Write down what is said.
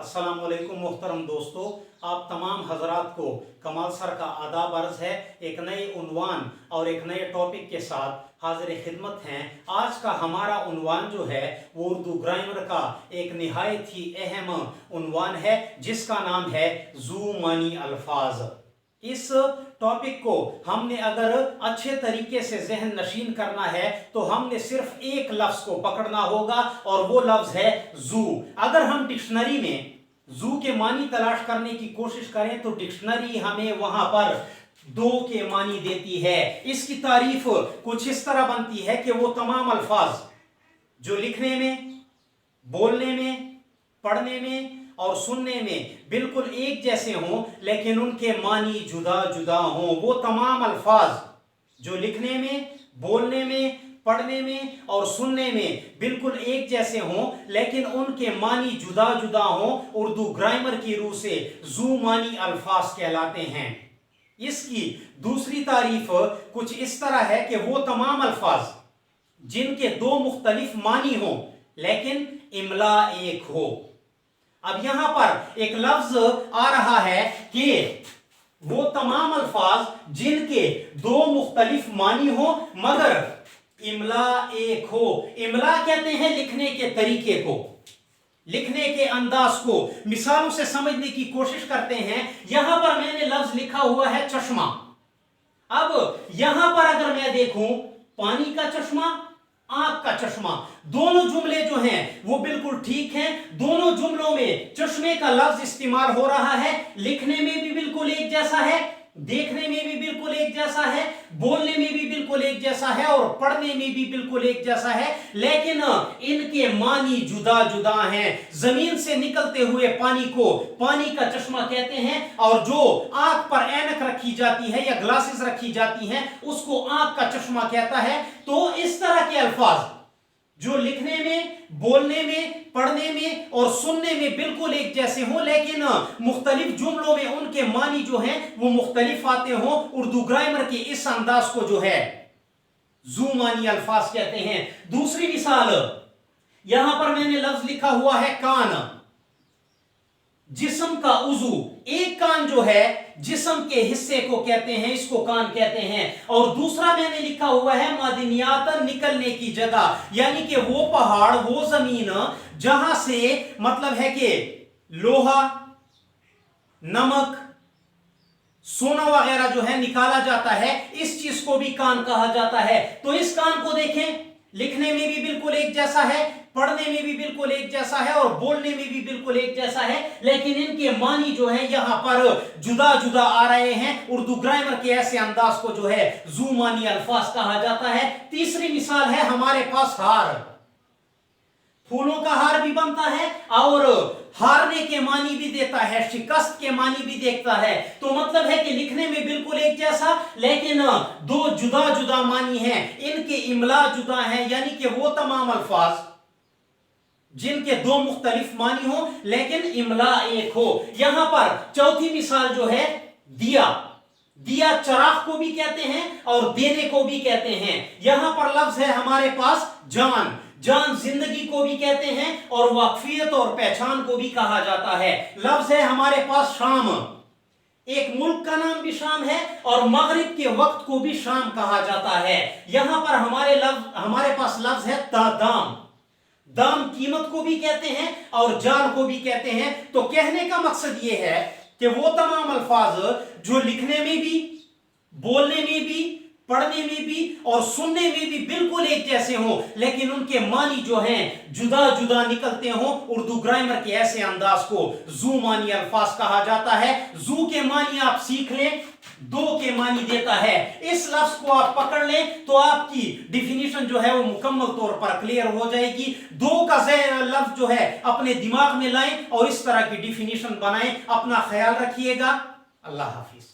अस्सलामुअलैकुम मोहतरम दोस्तों, आप तमाम हजरात को कमाल सर का आदाब अर्ज है। एक नए उन्वान और एक नए टॉपिक के साथ हाजिर खिदमत हैं। आज का हमारा उन्वान जो है वो उर्दू ग्रामर का एक निहायत ही अहम उन्वान है जिसका नाम है ज़ू मानी अल्फाज। इस टॉपिक को हमने अगर अच्छे तरीके से जहन नशीन करना है तो हमने सिर्फ एक लफ्ज को पकड़ना होगा और वो लफ्ज है जू। अगर हम डिक्शनरी में जू के मानी तलाश करने की कोशिश करें तो डिक्शनरी हमें वहां पर दो के मानी देती है। इसकी तारीफ कुछ इस तरह बनती है कि वो तमाम अल्फाज जो लिखने में, बोलने में, पढ़ने में और सुनने में बिल्कुल एक जैसे हों लेकिन उनके मानी जुदा जुदा हों। वो तमाम अल्फाज जो लिखने में, बोलने में, पढ़ने में और सुनने में बिल्कुल एक जैसे हों लेकिन उनके मानी जुदा जुदा हों, उर्दू ग्रामर की रूह से ज़ू मानी अल्फाज कहलाते हैं। इसकी दूसरी तारीफ कुछ इस तरह है कि वो तमाम अल्फाज जिनके दो मुख्तलिफ मानी हों लेकिन इमला एक हो। अब यहां पर एक लफ्ज आ रहा है कि वो तमाम अल्फाज जिनके दो मुख्तलिफ मानी हो मगर इमला एक हो। इमला कहते हैं लिखने के तरीके को, लिखने के अंदाज को। मिसालों से समझने की कोशिश करते हैं। यहां पर मैंने लफ्ज लिखा हुआ है चश्मा। अब यहां पर अगर मैं देखूं पानी का चश्मा, आंख का चश्मा, दोनों जुमले जो हैं वो बिल्कुल ठीक हैं। दोनों जुमलों में चश्मे का लफ्ज इस्तेमाल हो रहा है। लिखने में भी बिल्कुल एक जैसा है, देखने में भी बिल्कुल एक जैसा है, बोलने में भी बिल्कुल एक जैसा है और पढ़ने में भी बिल्कुल एक जैसा है, लेकिन इनके मानी जुदा जुदा हैं। जमीन से निकलते हुए पानी को पानी का चश्मा कहते हैं और जो आंख पर ऐनक रखी जाती है या ग्लासेस रखी जाती हैं उसको आंख का चश्मा कहता है। तो इस तरह के अल्फाज जो लिखने में, बोलने में, पढ़ने में और सुनने में बिल्कुल एक जैसे हों लेकिन मुख्तलिफ जुमलों में उनके मानी जो हैं वो मुख्तलिफ आते हों, उर्दू ग्रामर के इस अंदाज को जो है ज़ू मानी अल्फाज कहते हैं। दूसरी मिसाल, यहां पर मैंने लफ्ज लिखा हुआ है कान। जिस्म का उजू, एक कान जो है जिस्म के हिस्से को कहते हैं, इसको कान कहते हैं। और दूसरा मैंने लिखा हुआ है मादिनियात, निकलने की जगह, यानी कि वो पहाड़, वो जमीन जहां से मतलब है कि लोहा, नमक, सोना वगैरह जो है निकाला जाता है, इस चीज को भी कान कहा जाता है। तो इस कान को देखें, लिखने में भी बिल्कुल एक जैसा है, पढ़ने में भी बिल्कुल एक जैसा है और बोलने में भी बिल्कुल एक जैसा है, लेकिन इनके मानी जो है यहां पर जुदा जुदा आ रहे हैं। उर्दू ग्रामर के ऐसे अंदाज को जो है ज़ू मानी अल्फाज कहा जाता है। तीसरी मिसाल है हमारे पास हार। फूलों का हार भी बनता है और हारने के मानी भी देता है, शिकस्त के मानी भी देखता है। तो मतलब है कि लिखने में बिल्कुल एक जैसा लेकिन दो जुदा जुदा मानी हैं, इनके इमला जुदा हैं, यानी कि वो तमाम अल्फाज जिनके दो मुख्तलिफ मानी हो लेकिन इमला एक हो। यहां पर चौथी मिसाल जो है दिया। दिया चराग को भी कहते हैं और देने को भी कहते हैं। यहां पर लफ्ज है हमारे पास जान। जान जिंदगी को भी कहते हैं और वाकफियत और पहचान को भी कहा जाता है। लफ्ज है हमारे पास शाम। एक मुल्क का नाम भी शाम है और मगरिब के वक्त को भी शाम कहा जाता है। यहां पर हमारे पास लफ्ज है दाम। दाम कीमत को भी कहते हैं और जान को भी कहते हैं। तो कहने का मकसद यह है कि वो तमाम अल्फाज जो लिखने में भी, बोलने में भी, पढ़ने में भी और सुनने में भी बिल्कुल एक जैसे हों लेकिन उनके मानी जो हैं जुदा जुदा निकलते हों, उर्दू ग्रामर के ऐसे अंदाज को ज़ू मानी अल्फाज कहा जाता है। ज़ू के मानी आप सीख लें, दो के मानी देता है। इस लफ्ज को आप पकड़ लें तो आपकी डिफिनीशन जो है वो मुकम्मल तौर पर क्लियर हो जाएगी। दो का लफ्ज जो है अपने दिमाग में लाएं और इस तरह की डिफिनीशन बनाएं। अपना ख्याल रखिएगा। अल्लाह हाफिज।